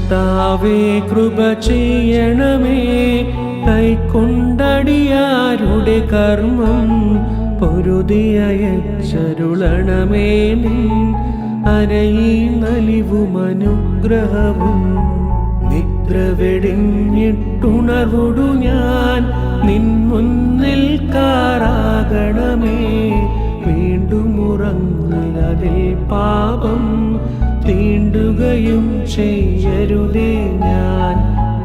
കർത്താവേ കൃപ ചെയ്യണമേ. കൈക്കൊണ്ടടിയാരുടെ കർമ്മം പൊരുതിയച്ചരുളണമേ. നിൻ അരയിന്നലിവും അനുഗ്രഹവും നിദ്ര വെടിഞ്ഞിട്ടുണർവുടു ഞാൻ നിൻ മുന്നിൽ കാറാകണമേ. വീണ്ടും ഉറങ്ങലതിൽ പാപം തീണ്ടുകയും ചെയ്യരുതേ ഞാൻ.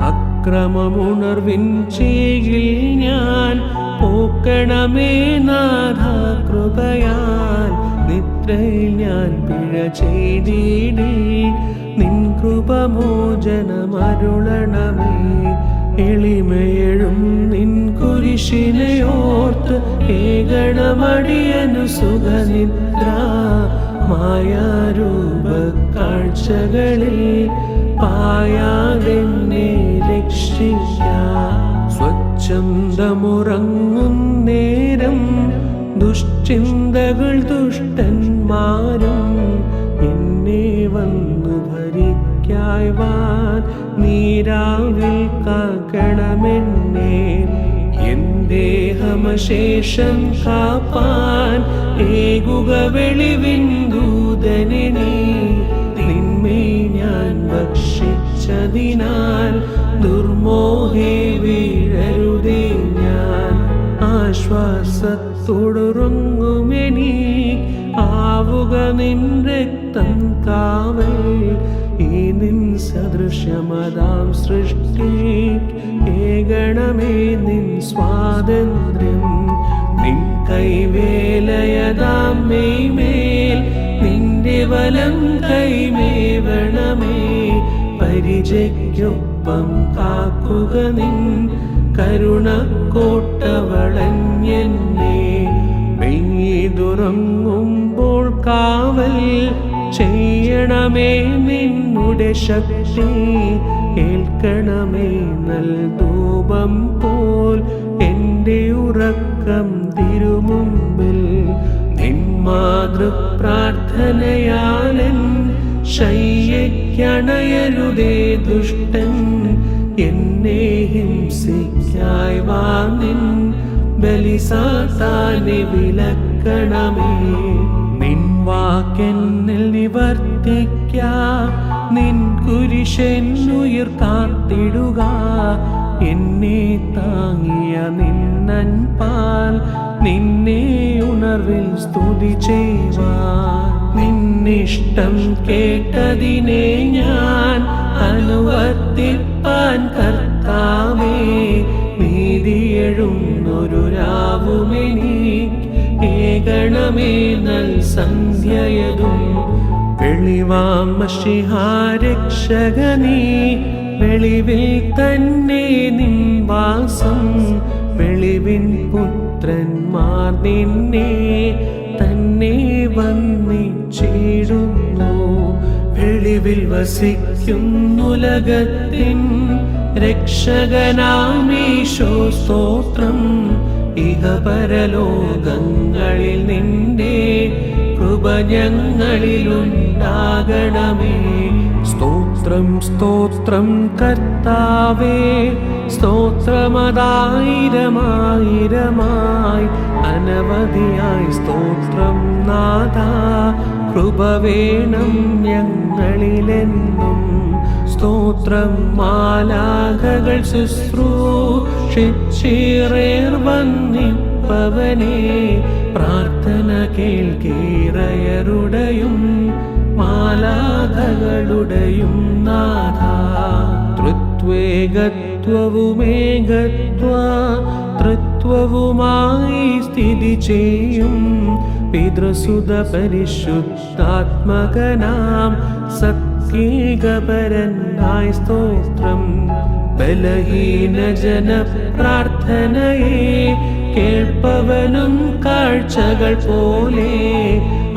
അക്രമമുണർവിൻ ചെയ്യിൽ ഞാൻ പോക്കണമേ നാഥ കൃപയാൽ. നിദ്രയിൽ ഞാൻ പിഴ ചെയ്തിടേ നിൻ കൃപമോചനമരുളണമേ. എളിമയെഴും നിൻ കുരിശിനെ ഓർത്ത് ഏകണമടിയനു സുഖനിദ്ര. മായാരൂപ കാഴ്ചകളിൽ പായാതെന്നെ രക്ഷിക്കാം. സ്വച്ഛന്തമുറങ്ങും നേരം ദുശ്ചിന്തകൾ ദുഷ്ടന്മാരും എന്നെ വന്നു ഭരിക്കായ്വാൻ നീരാവിൽ കാക്കണമെന്നെ. എൻ ദേഹമശേഷം കാപ്പാൻ ഏകുക വെളിവിൻ ദൂതനെ നീ. നിന്മേ ഞാൻ ഭക്ഷിച്ചതിനാൽ ദുർമോഹേ വീഴരുതേ ഞാൻ. ആശ്വാസത്തോടുറങ്ങുമെനി ആവുക നിൻ രക്തം കാവൽ. ഈ നിൻ സദൃശ്യമതാം സൃഷ്ടി ഏകണമേ നിൻ സ്വാതന്ത്ര്യം. നിൻ കൈവേലയതാം മെയ്മേൽ നിന്റെ വലം കൈമേവണമേ. പരിചയ്ക്കൊപ്പം കാക്കുക നിൻ കരുണക്കോട്ടവളഞ്ഞെന്നെ. മെയ്തുറങ്ങുമ്പോൾ കാവൽ ചെയ്യണമേ നിന്നുടെ ശക്തി. കേൾക്കണമേ നൽ ധൂപം പോൽ എൻ്റെ ഉറക്കം തിരുമുമ്പിൽ. നിൻ മാതൃപ്രാർത്ഥനയാലൻ ശയ്യയ്ക്കണയരുതേ ദുഷ്ടൻ. എന്നെ ഹിംസിക്കായ്വാൻ നിൻ ബലിസാത്താനെ വിലക്കണമേ. നിൻ വാക്കെന്നിൽ നിവർത്തിക്ക നിൻ കുരിശെന്നുയിർ കാത്തിടുക. എന്നെ താങ്ങിയ നിന്നൻ പാൽ നിന്നെ ഉണർവിൽ സ്തുതി ചെയ്യുവാൻ. നിന്നിഷ്ടം കേട്ടതിനെ ഞാൻ അനുവർത്തിപ്പാൻ കർത്താവേ. നീതിയെഴുന്നൊരു രാവുമെനിക്ക് ഏകണമേ നൽ സന്ധ്യയതും. വെളിവാം മശിഹാ രക്ഷകനീ വെളിവിൽ തന്നെ നിൻ വാസം. വെളിവിൻ പുത്രന്മാർ നിന്നെ തന്നെ വന്ദിച്ചിടുന്നു. വെളിവിൽ വസിക്കുന്നുലകത്തിൻ രക്ഷകനാമീശോ സ്തോത്രം. ഇഹപരലോകങ്ങളിൽ നിന്റെ കൃപ ഞങ്ങളിലുണ്ടാകണമേ. സ്തോത്രം സ്തോത്രം കർത്താവേ. സ്തോത്രമതായിരമായിരമായി അനവധിയായി സ്തോത്രം നാഥ. കൃപ വേണം ഞങ്ങളിലെന്നും. സ്തോത്രം മാലാഖകൾ ശുശ്രൂഷിച്ചിറേർ വന്നിപ്പവനെ. പ്രാർത്ഥന കേൾക്കീറയരുടെയും മാലാഖകളുടെയും നാഥ. തൃത്വേകത്വവുമേകത്വ തൃത്വവുമായി സ്ഥിതി ചെയ്യും പിതൃസുത പരിശുദ്ധാത്മകനാം സത്യേകപരനായി സ്തോത്രം. ബലഹീന ജന പ്രാർത്ഥനയെ കേൾപ്പവനും കാഴ്ചകൾ പോലെ.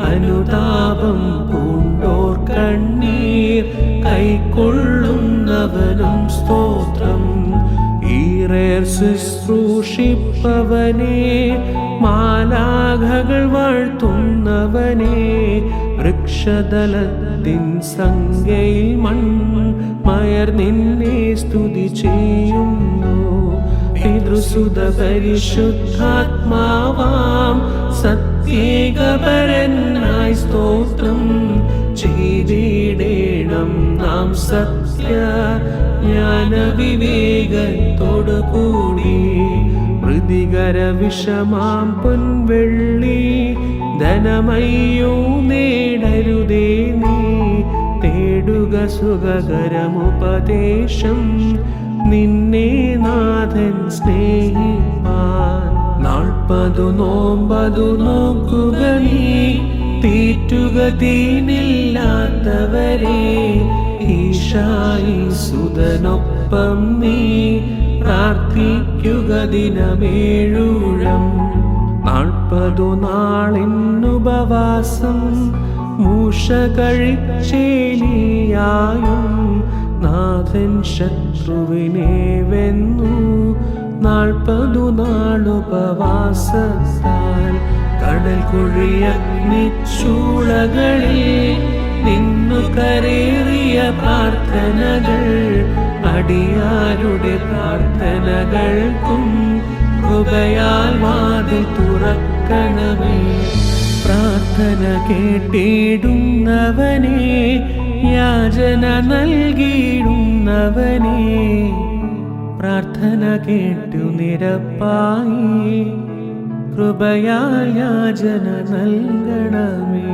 അനുതാപം പൂണ്ടോർ കണ്ണീർ കൈക്കൊള്ളുന്നവനും സ്തോത്രം. ഈറേർ ശുശ്രൂഷിപ്പവനെ മാലാഖകൾ വാഴ്ത്തുന്നവനെ. വൃക്ഷതലത്തിൻ സംഖ്യയിൽ മയർ നിന്നെ സ്തുതി ചെയ്യുന്നു. പിതൃസുത പരിശുദ്ധാത്മാവാം സത്യേകപരനായി സ്തോത്രം ചെയ്തിടേണം നാം സത്യ ജ്ഞാന വിവേകത്തോടു കൂടി. മൃതികര വിഷമാം പൊൻവെള്ളി ധനമയ്യോ നേടരുതേ നീ. തേടുക സുഖകരമുപദേശം നിന്നെ നാഥൻ സ്നേഹിപ്പാൻ. 40 നോമ്പതു നോക്കുക നീ, തീറ്റുക തീനില്ലാത്തവരെ. ഈശായി സുതനൊപ്പം നീ പ്രാർത്ഥിക്കുക ദിനമേഴൂഴം. 40 നാളിന്നുപവാസം മൂഷ കഴിച്ചേലിയായും നാഥൻ ശത്രുവിനെ വെന്നു. 40 നാളുപവാസത്താൽ കടൽ കുഴിയഗ്നിച്ചൂളകളിൽ നിന്നു കരേറിയ പ്രാർത്ഥനകൾ അടിയാരുടെ പ്രാർത്ഥനകൾക്കും കൃപയാൽ വാതിൽ തുറക്കണമേ. പ്രാർത്ഥന കേട്ടിടുന്നവനെ, യാചന നൽകിയിടുന്നവനെ, പ്രാർത്ഥന കേട്ടു നിരപ്പായി കൃപയാൽ യാചന നൽകണമേ.